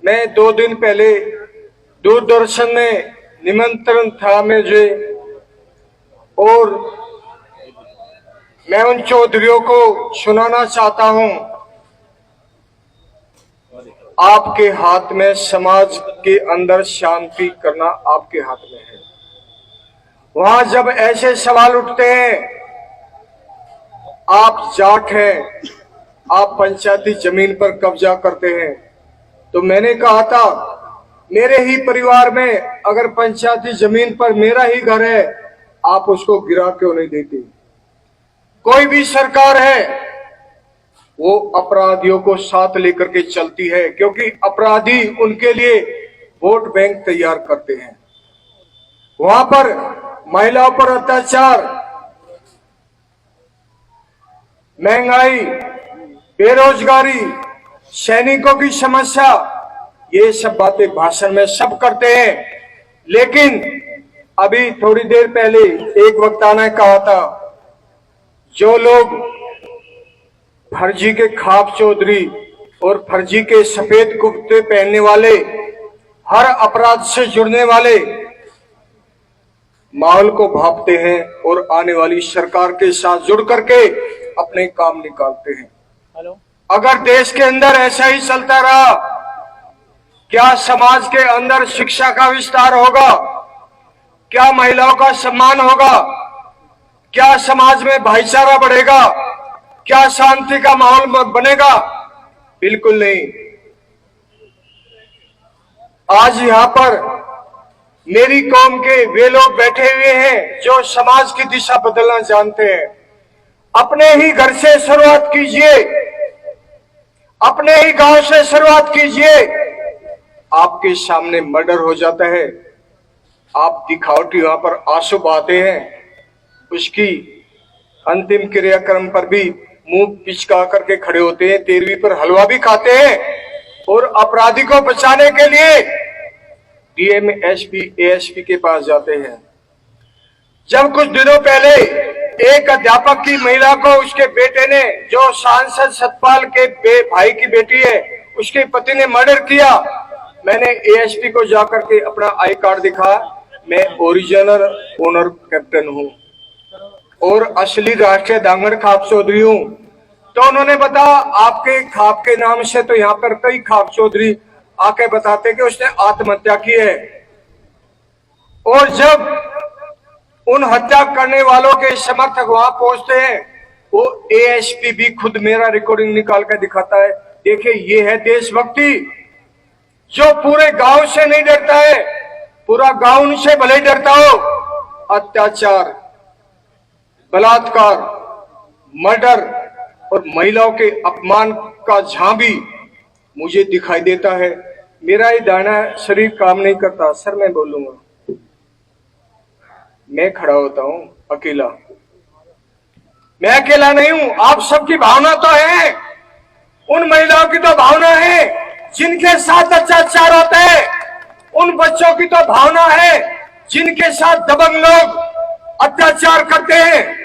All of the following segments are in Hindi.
मैं 2 दिन पहले दूरदर्शन में निमंत्रण था मुझे, और मैं उन चौधरियों को सुनाना चाहता हूं, आपके हाथ में समाज के अंदर शांति करना आपके हाथ में है। वहां जब ऐसे सवाल उठते हैं, आप जाट हैं, आप पंचायती जमीन पर कब्जा करते हैं, तो मैंने कहा था मेरे ही परिवार में अगर पंचायती जमीन पर मेरा ही घर है, आप उसको गिरा क्यों नहीं देते। कोई भी सरकार है वो अपराधियों को साथ लेकर के चलती है, क्योंकि अपराधी उनके लिए वोट बैंक तैयार करते हैं। वहां पर महिलाओं पर अत्याचार, महंगाई, बेरोजगारी, सैनिकों की समस्या, ये सब बातें भाषण में सब करते हैं। लेकिन अभी थोड़ी देर पहले एक वक्ता ने कहा था, जो लोग फर्जी के खाप चौधरी और फर्जी के सफेद कुर्ते पहनने वाले, हर अपराध से जुड़ने वाले माहौल को भांपते हैं और आने वाली सरकार के साथ जुड़ करके अपने काम निकालते हैं। अगर देश के अंदर ऐसा ही चलता रहा, क्या समाज के अंदर शिक्षा का विस्तार होगा? क्या महिलाओं का सम्मान होगा? क्या समाज में भाईचारा बढ़ेगा? क्या शांति का माहौल बनेगा? बिल्कुल नहीं। आज यहां पर मेरी कौम के वे लोग बैठे हुए हैं जो समाज की दिशा बदलना जानते हैं। अपने ही घर से शुरुआत कीजिए, अपने ही गांव से शुरुआत कीजिए। आपके सामने मर्डर हो जाता है, आप दिखावटी वहां पर आंसू बहाते हैं, उसकी अंतिम क्रियाक्रम पर भी मुंह पिचका करके खड़े होते हैं, तेरवी पर हलवा भी खाते हैं, और अपराधी को बचाने के लिए डीएम, एसपी, एएसपी के पास जाते हैं। जब कुछ दिनों पहले एक अध्यापक की महिला को उसके बेटे ने, जो सांसद सतपाल के भाई की बेटी है, उसके पति ने मर्डर किया, मैंने एएसपी को जाकर के अपना आई कार्ड दिखा, मैं ओरिजिनल ओनर कैप्टन हूं और असली राष्ट्रीय धांगड़ खाप चौधरी हूं। तो उन्होंने बताया आपके खाप के नाम से तो यहाँ पर कई खाप चौधरी आके बताते कि उसने आत्महत्या की है। और जब उन हत्या करने वालों के समर्थक वहां पहुंचते हैं, वो एएसपी भी खुद मेरा रिकॉर्डिंग निकाल कर दिखाता है, देखिए ये है देशभक्ति। जो पूरे गांव से नहीं डरता है, पूरा गांव उनसे भले ही डरता हो। अत्याचार, बलात्कार, मर्डर और महिलाओं के अपमान का झांभी मुझे दिखाई देता है। मेरा ही दाना शरीर काम नहीं करता। सर मैं बोलूंगा, मैं खड़ा होता हूं अकेला, मैं अकेला नहीं हूं, आप सबकी भावना तो है। उन महिलाओं की तो भावना है जिनके साथ अत्याचार होता है, उन बच्चों की तो भावना है जिनके साथ दबंग लोग अत्याचार करते हैं।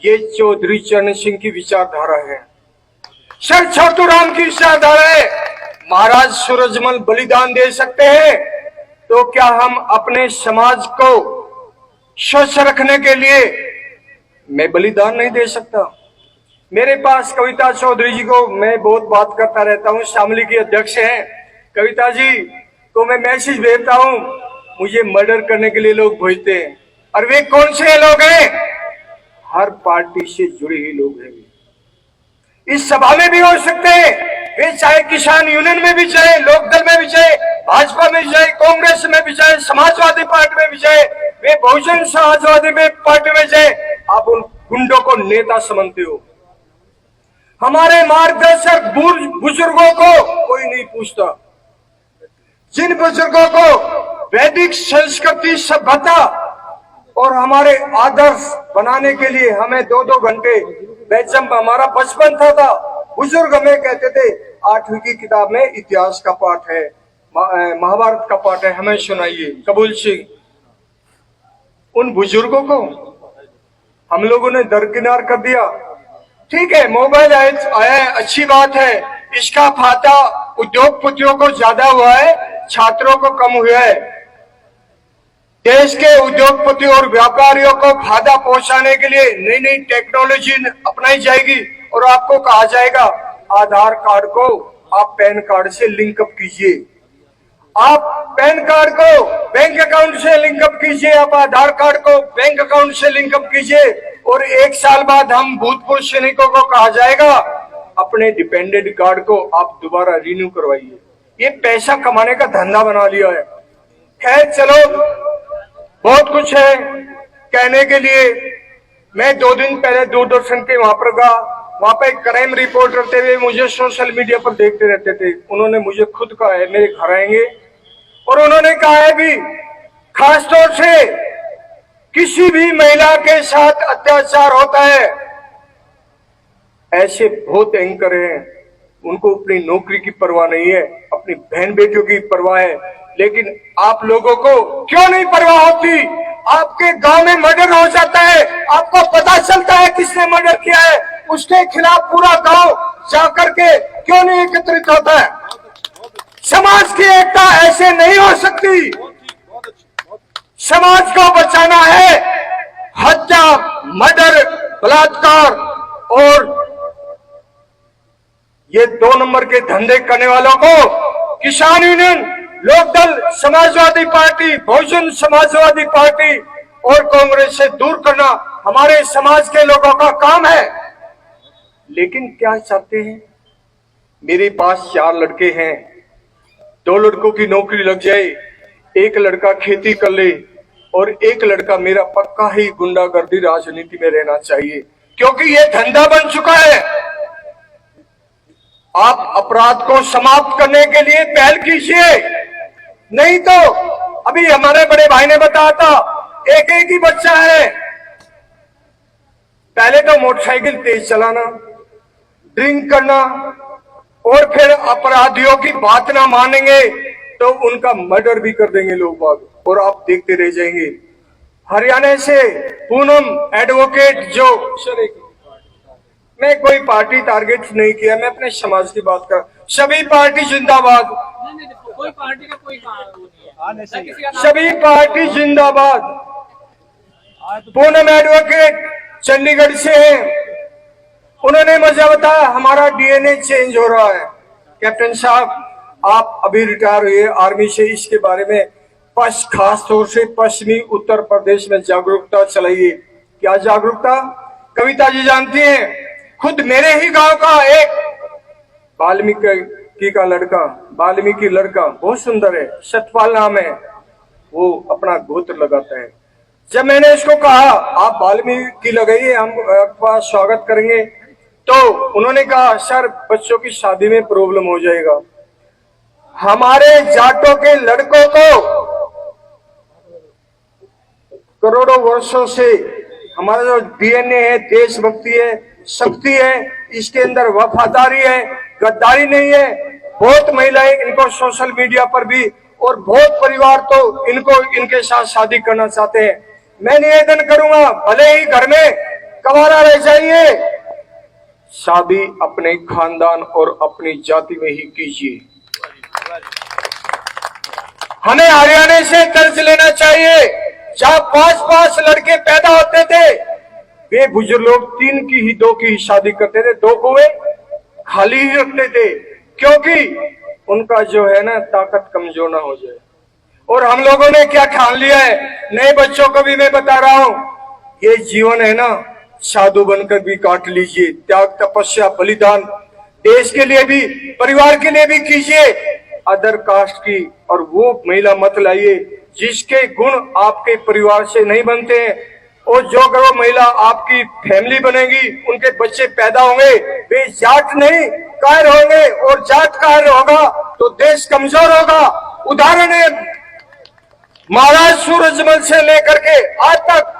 ये चौधरी चरण सिंह की विचारधारा है, सर छोटू राम की विचारधारा है। महाराज सूरजमल बलिदान दे सकते हैं, तो क्या हम अपने समाज को स्वच्छ रखने के लिए मैं बलिदान नहीं दे सकता? मेरे पास कविता चौधरी जी को मैं बहुत बात करता रहता हूं, शामली की अध्यक्ष हैं। कविता जी को मैं मैसेज भेजता हूं, मुझे मर्डर करने के लिए लोग भेजते हैं। और वे कौन से लोग हैं? हर पार्टी से जुड़े ही लोग हैं। इस सभा में भी हो सकते हैं, वे चाहे किसान यूनियन में भी जाए, लोकदल में भी जाए, भाजपा में जाए, कांग्रेस में भी जाए, समाजवादी पार्टी में भी जाए, वे बहुजन समाजवादी में पार्टी में जाए। आप उन गुंडों को नेता समझते हो। हमारे मार्गदर्शक बुजुर्गों को कोई नहीं पूछता। जिन बुजुर्गों को वैदिक संस्कृति, सभ्यता और हमारे आदर्श बनाने के लिए हमें 2-2 घंटे, जब हमारा बचपन था बुजुर्ग हमें कहते थे 8वीं की किताब में इतिहास का पाठ है, महाभारत का पाठ है, हमें सुनाइए। कबूल सिंह, उन बुजुर्गों को हम लोगों ने दरकिनार कर दिया। ठीक है, मोबाइल आया है, अच्छी बात है, इसका फायदा उद्योगपतियों को ज्यादा हुआ है, छात्रों को कम हुआ है। देश के उद्योगपति और व्यापारियों को फायदा पहुंचाने के लिए नई नई टेक्नोलॉजी अपनाई जाएगी और आपको कहा जाएगा आधार कार्ड को आप पैन कार्ड से लिंकअप कीजिए, आप पैन कार्ड को बैंक अकाउंट से लिंकअप कीजिए, आप आधार कार्ड को बैंक अकाउंट से लिंकअप कीजिए और 1 साल बाद हम भूतपूर्व सैनिकों को कहा जाएगा अपने डिपेंडेंट कार्ड को आप दोबारा रिन्यू करवाइए। ये पैसा कमाने का धंधा बना लिया है। खैर चलो, बहुत कुछ है कहने के लिए। मैं 2 दिन पहले दूरदर्शन के वहां पर गया, वहां पर एक क्राइम रिपोर्टर थे, वे मुझे सोशल मीडिया पर देखते रहते थे। उन्होंने मुझे खुद कहा है मेरे घर आएंगे और उन्होंने कहा है भी खासतौर से किसी भी महिला के साथ अत्याचार होता है, ऐसे बहुत एंकर हैं, उनको अपनी नौकरी की परवाह नहीं है, अपनी बहन बेटियों की परवाह है, लेकिन आप लोगों को क्यों नहीं परवाह होती? आपके गांव में मर्डर हो जाता है, आपको पता चलता है किसने मर्डर किया है, उसके खिलाफ पूरा गांव जाकर के क्यों नहीं एकत्रित होता है? समाज की एकता ऐसे नहीं हो सकती। समाज को बचाना है, हत्या, मर्डर, बलात्कार और ये 2 नंबर के धंधे करने वालों को किसान union, Lokdal, Samajwadi party, Bahujan Samajwadi party और कांग्रेस से दूर करना हमारे समाज के लोगों का काम है। लेकिन क्या चाहते हैं? मेरे पास 4 लड़के हैं, 2 लड़कों की नौकरी लग जाए, 1 लड़का खेती कर ले और 1 लड़का मेरा पक्का ही गुंडागर्दी राजनीति में रहना चाहिए, क्योंकि ये धंधा बन चुका है। आप अपराध को समाप्त करने के लिए पहल कीजिए, नहीं तो अभी हमारे बड़े भाई ने बताया था एक ही बच्चा है, पहले तो मोटरसाइकिल तेज चलाना, ड्रिंक करना और फिर अपराधियों की बात ना मानेंगे तो उनका मर्डर भी कर देंगे लोग बाग और आप देखते रह जाएंगे। हरियाणा से पूनम एडवोकेट जो, मैं कोई पार्टी टारगेट नहीं किया, मैं अपने समाज की बात कर, सभी पार्टी जिंदाबाद, कोई पार्टी का कोई सभी पार्टी जिंदाबाद। पूनम एडवोकेट चंडीगढ़ से हैं, उन्होंने मुझे बताया हमारा डीएनए चेंज हो रहा है। कैप्टन साहब आप अभी रिटायर हुए आर्मी से, इसके बारे में खास तौर से पश्चिमी उत्तर प्रदेश में जागरूकता चलाइए। क्या जागरूकता? कविता जी जानती हैं, खुद मेरे ही गांव का एक वाल्मीकि का लड़का, वाल्मीकि लड़का बहुत सुंदर है, सतपाल नाम है, वो अपना गोत्र लगाता है। जब मैंने इसको कहा आप वाल्मीकि लगाइए, हम आपका स्वागत करेंगे, तो उन्होंने कहा सर बच्चों की शादी में प्रॉब्लम हो जाएगा। हमारे जाटों के लड़कों को करोड़ों वर्षों से हमारा जो डीएनए है, देशभक्ति है, शक्ति है, इसके अंदर वफादारी है, गद्दारी नहीं है। बहुत महिलाएं इनको सोशल मीडिया पर भी और बहुत परिवार तो इनको इनके साथ शादी करना चाहते हैं। मैं निवेदन करूंगा भले ही घर में कवारा रह जाइए, शादी अपने खानदान और अपनी जाति में ही कीजिए। हमें हरियाणा से कर्ज लेना चाहिए, जहां 5-5 लड़के पैदा होते थे, वे बुजुर्ग लोग 3 की ही 2 की ही शादी करते थे, 2 को वे खाली ही रखते थे, क्योंकि उनका जो है ना ताकत कमजोर ना हो जाए। और हम लोगों ने क्या ठान लिया है, नए बच्चों को भी मैं बता रहा हूं, ये जीवन है ना साधु बनकर भी काट लीजिए, त्याग तपस्या बलिदान देश के लिए भी परिवार के लिए भी कीजिए। अदर कास्ट की और वो महिला मत लाइए जिसके गुण आपके परिवार से नहीं बनते हैं, और जो अगर वो महिला आपकी फैमिली बनेगी, उनके बच्चे पैदा होंगे, वे जाट नहीं कायर होंगे, और जाट कायर होगा तो देश कमजोर होगा। उदाहरण है महाराज सूरजमल से लेकर के आज तक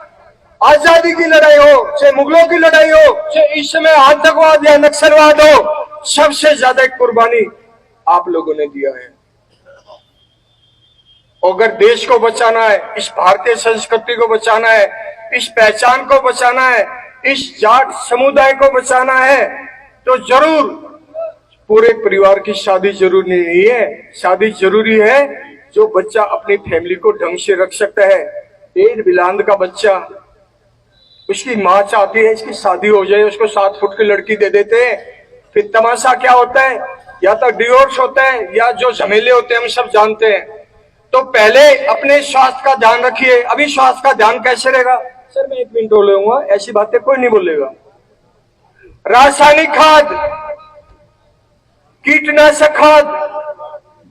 आजादी की लड़ाई हो, चाहे मुगलों की लड़ाई हो, चाहे इस समय आतंकवाद या नक्सलवाद हो, सबसे ज्यादा कुर्बानी आप लोगों ने दिया है। अगर देश को बचाना है, इस भारतीय संस्कृति को बचाना है, इस पहचान को बचाना है, इस जाट समुदाय को बचाना है, तो जरूर पूरे परिवार की शादी जरूरी नहीं है। शादी जरूरी है जो बच्चा अपनी फैमिली को ढंग से रख सकता है। 1 बिलांद का बच्चा, उसकी माँ चाहती है इसकी शादी हो जाए, उसको 7 फुट की लड़की दे देते हैं। फिर तमाशा क्या होता है, या तो डिवोर्स होता है या जो झमेले होते हैं हम सब जानते हैं। तो पहले अपने स्वास्थ्य का ध्यान रखिए। अभी स्वास्थ्य का ध्यान कैसे रहेगा? सर मैं 1 मिनट बोलूंगा, ऐसी बातें कोई नहीं बोलेगा। रासायनिक खाद, कीटनाशक खाद,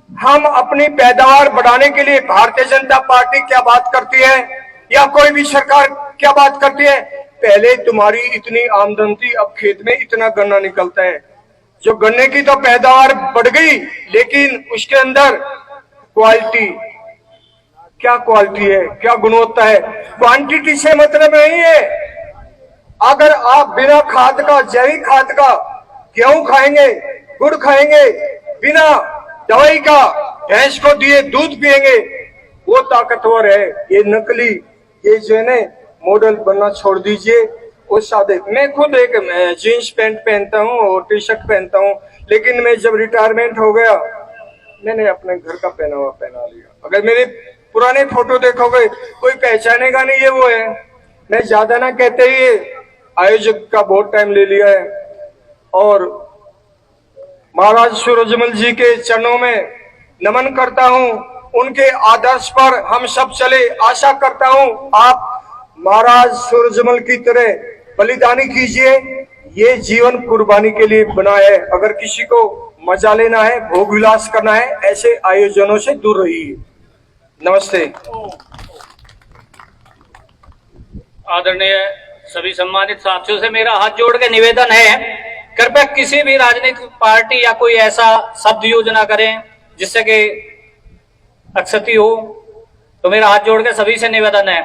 हम अपनी पैदावार बढ़ाने के लिए भारतीय जनता पार्टी क्या बात करती है या कोई भी सरकार क्या बात करती है? पहले तुम्हारी इतनी आमदनी थी, अब खेत में इतना गन्ना निकलता है। जो गन्ने की तो पैदावार बढ़ गई, लेकिन उसके अंदर क्वालिटी, क्या क्वालिटी है, क्या गुणवत्ता है? क्वांटिटी से मतलब नहीं है। अगर आप बिना खाद का, जैविक खाद का गेहूं खाएंगे, गुड़ खाएंगे, बिना दवाई का भैंस को दिए दूध पिएंगे, वो ताकतवर है। ये नकली, ये जो है ना मॉडल बनना छोड़ दीजिए। वो सादे, मैं खुद एक जीन्स पैंट पहनता हूँ और टी शर्ट पहनता हूँ, लेकिन मैं जब रिटायरमेंट हो गया मैंने अपने घर का पहनावा पहना लिया। अगर मेरे पुराने फोटो देखोगे कोई पहचानेगा नहीं ये वो है। मैं ज्यादा ना कहते ही आयोजक का बहुत टाइम ले लिया है, और महाराज सूरजमल जी के चरणों में नमन करता हूं। उनके आदर्श पर हम सब चले। आशा करता हूं आप महाराज सूरजमल की तरह बलिदानी कीजिए। ये जीवन कुर्बानी के लिए बना है। अगर किसी को मजा लेना है, भोग विलास करना है, ऐसे आयोजनों से दूर रहिए। नमस्ते। आदरणीय सभी सम्मानित साथियों से मेरा हाथ जोड़ के निवेदन है, कृपया किसी भी राजनीतिक पार्टी या कोई ऐसा शब्द यूज ना करें जिससे कि अक्षति हो। तो मेरा हाथ जोड़ के सभी से निवेदन है।